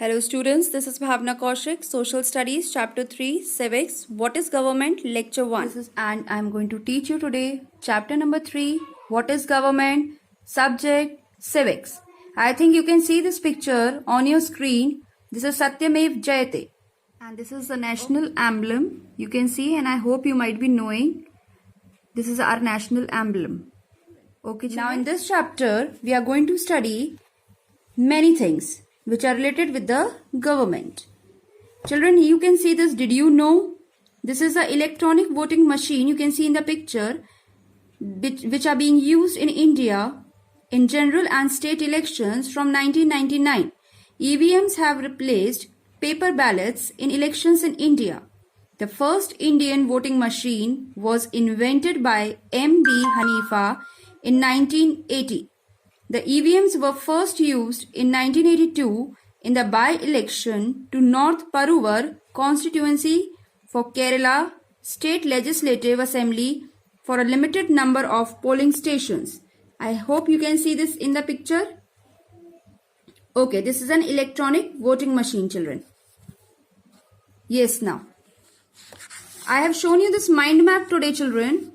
Hello students, this is Bhavna Kaushik, Social Studies, Chapter 3, Civics, What is Government, Lecture 1. And I'm going to teach you today Chapter number 3, What is Government, Subject, Civics. I think you can see this picture on your screen. This is Satyamev Jayate. And this is the national emblem. You can see, and I hope you might be knowing, this is our national emblem. Okay, now in this chapter, we are going to study many things which are related with the government. Children, you can see this. Did you know? This is the electronic voting machine you can see in the picture, which are being used in India in general and state elections from 1999. EVMs have replaced paper ballots in elections in India. The first Indian voting machine was invented by M.B. Hanifa in 1980. The EVMs were first used in 1982 in the by-election to North Paruvar constituency for Kerala State Legislative Assembly for a limited number of polling stations. I hope you can see this in the picture. Okay, this is an electronic voting machine, children. Yes, now. I have shown you this mind map today, children.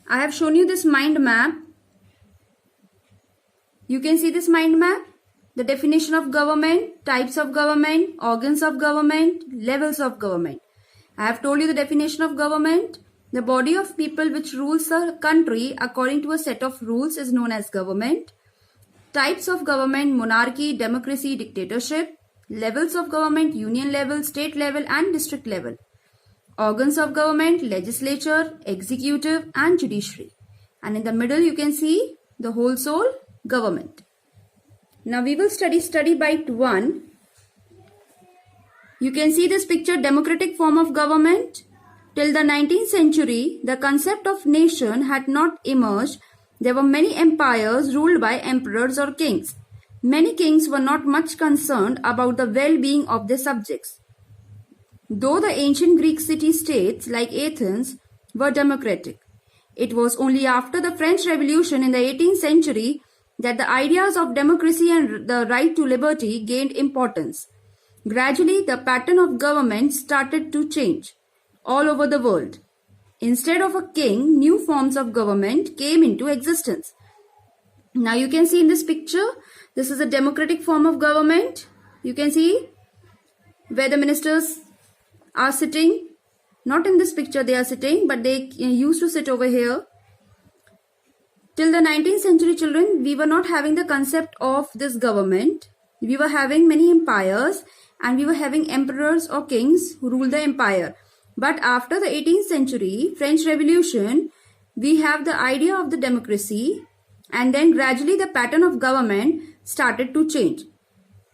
I have shown you this mind map. You can see this mind map, the definition of government, types of government, organs of government, levels of government. I have told you the definition of government. The body of people which rules the country according to a set of rules is known as government. Types of government, monarchy, democracy, dictatorship. Levels of government, union level, state level and district level. Organs of government, legislature, executive and judiciary. And in the middle you can see the whole soul, government. Now we will study byte 1. You can see this picture, democratic form of government. Till the 19th century, the concept of nation had not emerged. There were many empires ruled by emperors or kings. Many kings were not much concerned about the well-being of their subjects. Though the ancient Greek city-states like Athens were democratic, it was only after the French Revolution in the 18th century that the ideas of democracy and the right to liberty gained importance. Gradually, the pattern of government started to change all over the world. Instead of a king, new forms of government came into existence. Now you can see in this picture, this is a democratic form of government. You can see where the ministers are sitting. Not in this picture they are sitting, but they used to sit over here. Till the 19th century, children, we were not having the concept of this government. We were having many empires and we were having emperors or kings who ruled the empire. But after the 18th century, French Revolution, we have the idea of the democracy, and then gradually the pattern of government started to change.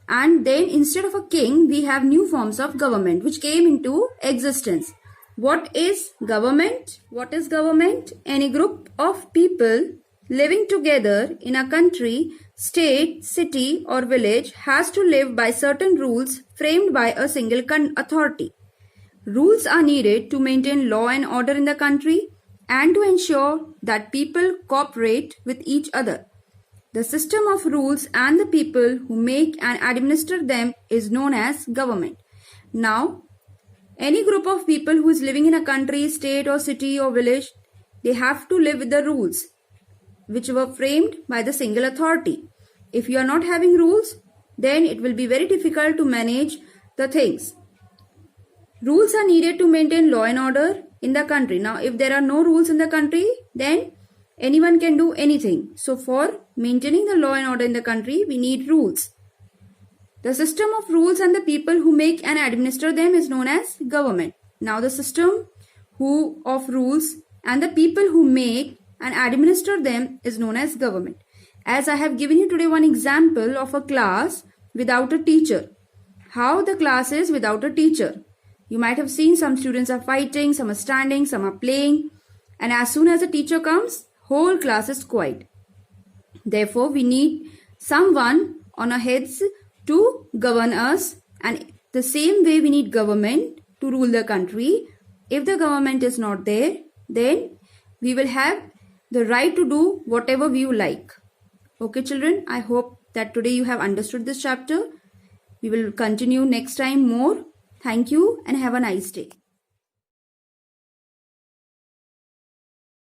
And then instead of a king, we have new forms of government which came into existence. What is government? What is government? Any group of people living together in a country, state, city or village has to live by certain rules framed by a single authority. Rules are needed to maintain law and order in the country and to ensure that people cooperate with each other. The system of rules and the people who make and administer them is known as government. Now, any group of people who is living in a country, state or city or village, they have to live with the rules which were framed by the single authority. If you are not having rules, then it will be very difficult to manage the things. Rules are needed to maintain law and order in the country. Now, if there are no rules in the country, then anyone can do anything. So, for maintaining the law and order in the country, we need rules. The system of rules and the people who make and administer them is known as government. Now, the system of rules and the people who make and administer them is known as government. As I have given you today one example of a class without a teacher. How the class is without a teacher. You might have seen some students are fighting, some are standing, some are playing. And as soon as a teacher comes, whole class is quiet. Therefore, we need someone on our heads to govern us. And the same way we need government to rule the country. If the government is not there, then we will have the right to do whatever we like. Okay, children, I hope that today you have understood this chapter. We will continue next time more. Thank you and have a nice day.